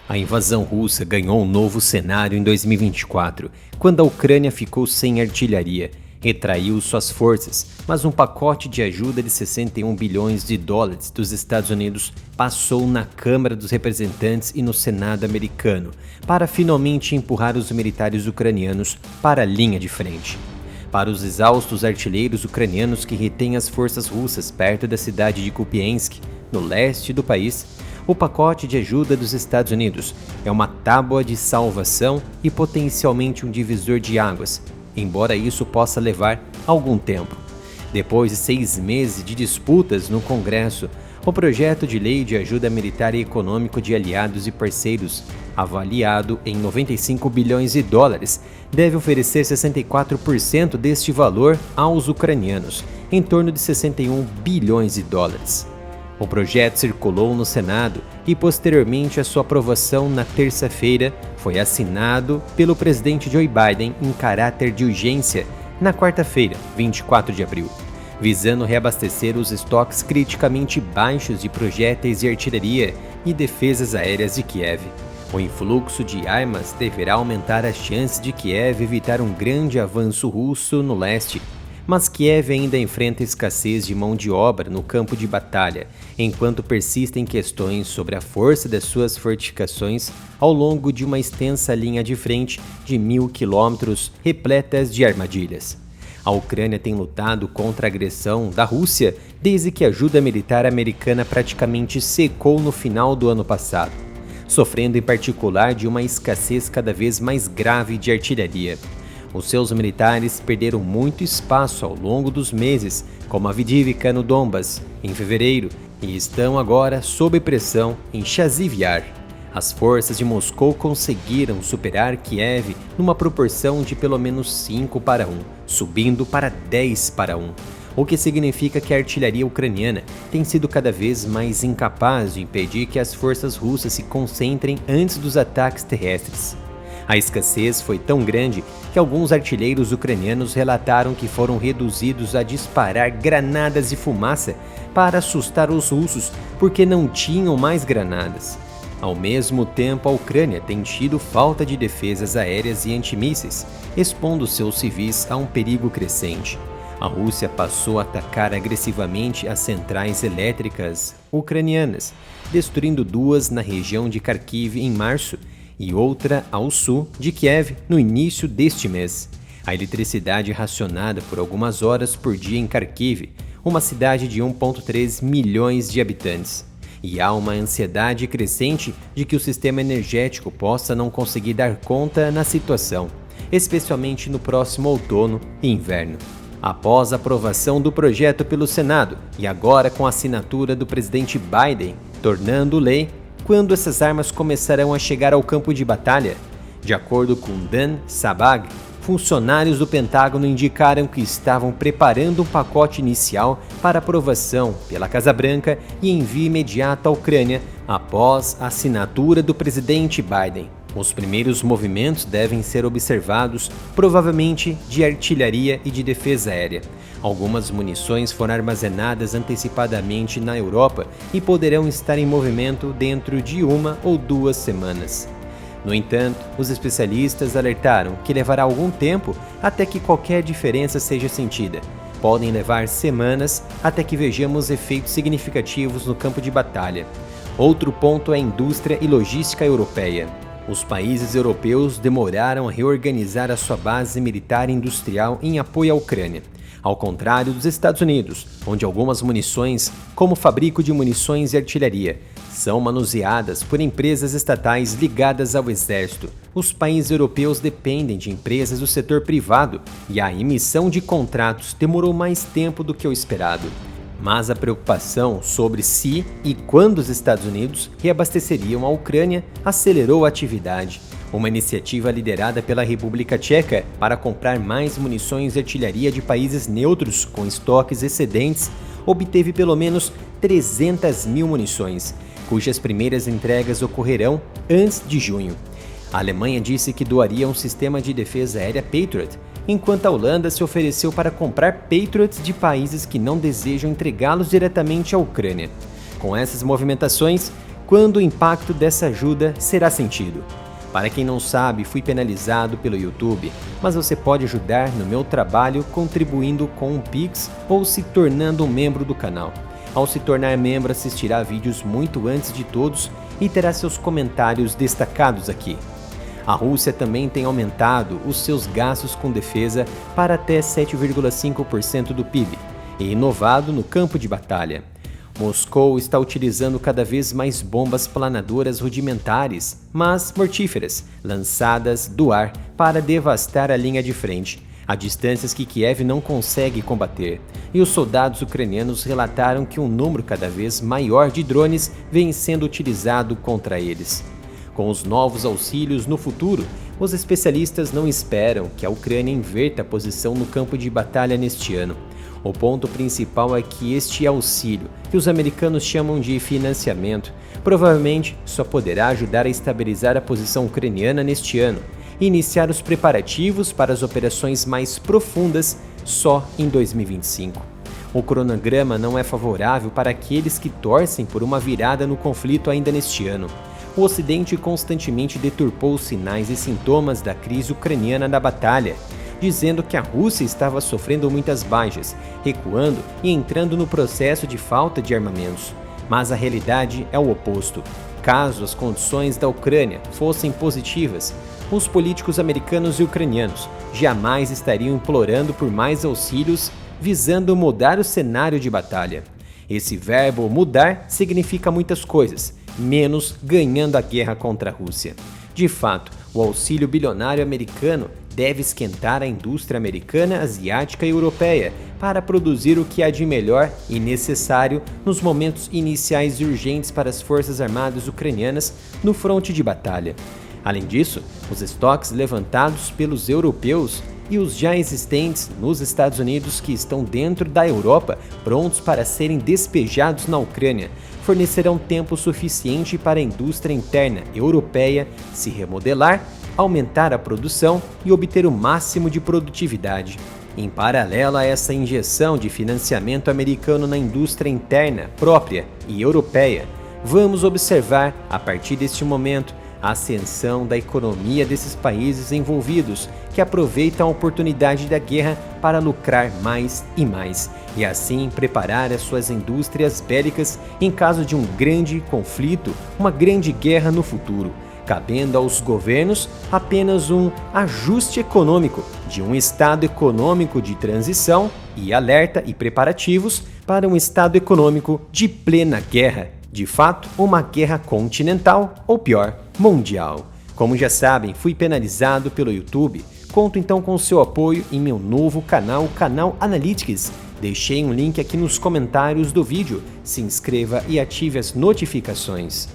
A invasão russa ganhou um novo cenário em 2024, quando a Ucrânia ficou sem artilharia, retraiu suas forças, mas um pacote de ajuda de 61 bilhões de dólares dos Estados Unidos passou na Câmara dos Representantes e no Senado americano, para finalmente empurrar os militares ucranianos para a linha de frente. Para os exaustos artilheiros ucranianos que retêm as forças russas perto da cidade de Kupiansk, no leste do país, o pacote de ajuda dos Estados Unidos é uma tábua de salvação e potencialmente um divisor de águas, embora isso possa levar algum tempo. Depois de 6 meses de disputas no Congresso, o projeto de lei de ajuda militar e econômico de aliados e parceiros, avaliado em 95 bilhões de dólares, deve oferecer 64% deste valor aos ucranianos, em torno de 61 bilhões de dólares. O projeto circulou no Senado e, posteriormente à sua aprovação na terça-feira, foi assinado pelo presidente Joe Biden em caráter de urgência na quarta-feira, 24 de abril, visando reabastecer os estoques criticamente baixos de projéteis de artilharia e defesas aéreas de Kiev. O influxo de armas deverá aumentar as chances de Kiev evitar um grande avanço russo no leste, mas Kiev ainda enfrenta escassez de mão de obra no campo de batalha, enquanto persistem questões sobre a força das suas fortificações ao longo de uma extensa linha de frente de 1.000 quilômetros repletas de armadilhas. A Ucrânia tem lutado contra a agressão da Rússia desde que a ajuda militar americana praticamente secou no final do ano passado, sofrendo em particular de uma escassez cada vez mais grave de artilharia. Os seus militares perderam muito espaço ao longo dos meses, como a Avdiivka no Donbas, em fevereiro, e estão agora sob pressão em Chasiv Yar. As forças de Moscou conseguiram superar Kiev numa proporção de pelo menos 5-1, subindo para 10-1, o que significa que a artilharia ucraniana tem sido cada vez mais incapaz de impedir que as forças russas se concentrem antes dos ataques terrestres. A escassez foi tão grande que alguns artilheiros ucranianos relataram que foram reduzidos a disparar granadas de fumaça para assustar os russos porque não tinham mais granadas. Ao mesmo tempo, a Ucrânia tem tido falta de defesas aéreas e antimísseis, expondo seus civis a um perigo crescente. A Rússia passou a atacar agressivamente as centrais elétricas ucranianas, destruindo 2 na região de Kharkiv em março e outra ao sul de Kiev no início deste mês. A eletricidade racionada por algumas horas por dia em Kharkiv, uma cidade de 1,3 milhões de habitantes. E há uma ansiedade crescente de que o sistema energético possa não conseguir dar conta na situação, especialmente no próximo outono e inverno. Após a aprovação do projeto pelo Senado e agora com a assinatura do presidente Biden, tornando lei, quando essas armas começarão a chegar ao campo de batalha? De acordo com Dan Sabag, funcionários do Pentágono indicaram que estavam preparando um pacote inicial para aprovação pela Casa Branca e envio imediato à Ucrânia após a assinatura do presidente Biden. Os primeiros movimentos devem ser observados, provavelmente de artilharia e de defesa aérea. Algumas munições foram armazenadas antecipadamente na Europa e poderão estar em movimento dentro de 1 ou 2 semanas. No entanto, os especialistas alertaram que levará algum tempo até que qualquer diferença seja sentida. Podem levar semanas até que vejamos efeitos significativos no campo de batalha. Outro ponto é a indústria e logística europeia. Os países europeus demoraram a reorganizar a sua base militar e industrial em apoio à Ucrânia, ao contrário dos Estados Unidos, onde algumas munições, como o fabrico de munições e artilharia, são manuseadas por empresas estatais ligadas ao exército. Os países europeus dependem de empresas do setor privado e a emissão de contratos demorou mais tempo do que o esperado. Mas a preocupação sobre se e quando os Estados Unidos reabasteceriam a Ucrânia acelerou a atividade. Uma iniciativa liderada pela República Tcheca para comprar mais munições e artilharia de países neutros com estoques excedentes obteve pelo menos 300 mil munições, cujas primeiras entregas ocorrerão antes de junho. A Alemanha disse que doaria um sistema de defesa aérea Patriot, enquanto a Holanda se ofereceu para comprar Patriots de países que não desejam entregá-los diretamente à Ucrânia. Com essas movimentações, quando o impacto dessa ajuda será sentido. Para quem não sabe, fui penalizado pelo YouTube, mas você pode ajudar no meu trabalho contribuindo com um Pix ou se tornando um membro do canal. Ao se tornar membro, assistirá a vídeos muito antes de todos e terá seus comentários destacados aqui. A Rússia também tem aumentado os seus gastos com defesa para até 7,5% do PIB e inovado no campo de batalha. Moscou está utilizando cada vez mais bombas planadoras rudimentares, mas mortíferas, lançadas do ar para devastar a linha de frente, a distâncias que Kiev não consegue combater. E os soldados ucranianos relataram que um número cada vez maior de drones vem sendo utilizado contra eles. Com os novos auxílios no futuro, os especialistas não esperam que a Ucrânia inverta a posição no campo de batalha neste ano. O ponto principal é que este auxílio, que os americanos chamam de financiamento, provavelmente só poderá ajudar a estabilizar a posição ucraniana neste ano e iniciar os preparativos para as operações mais profundas só em 2025. O cronograma não é favorável para aqueles que torcem por uma virada no conflito ainda neste ano. O Ocidente constantemente deturpou os sinais e sintomas da crise ucraniana na batalha, dizendo que a Rússia estava sofrendo muitas baixas, recuando e entrando no processo de falta de armamentos. Mas a realidade é o oposto. Caso as condições da Ucrânia fossem positivas, os políticos americanos e ucranianos jamais estariam implorando por mais auxílios visando mudar o cenário de batalha. Esse verbo mudar significa muitas coisas, menos ganhando a guerra contra a Rússia. De fato, o auxílio bilionário americano deve esquentar a indústria americana, asiática e europeia para produzir o que há de melhor e necessário nos momentos iniciais e urgentes para as forças armadas ucranianas no fronte de batalha. Além disso, os estoques levantados pelos europeus e os já existentes nos Estados Unidos que estão dentro da Europa, prontos para serem despejados na Ucrânia, fornecerão tempo suficiente para a indústria interna europeia se remodelar, aumentar a produção e obter o máximo de produtividade. Em paralelo a essa injeção de financiamento americano na indústria interna própria e europeia, vamos observar, a partir deste momento, a ascensão da economia desses países envolvidos, que aproveitam a oportunidade da guerra para lucrar mais e mais, e assim preparar as suas indústrias bélicas em caso de um grande conflito, uma grande guerra no futuro, cabendo aos governos apenas um ajuste econômico de um estado econômico de transição e alerta e preparativos para um estado econômico de plena guerra. De fato, uma guerra continental ou pior, mundial. Como já sabem, fui penalizado pelo YouTube. Conto então com seu apoio em meu novo canal, o canal Analytics. Deixei um link aqui nos comentários do vídeo. Se inscreva e ative as notificações.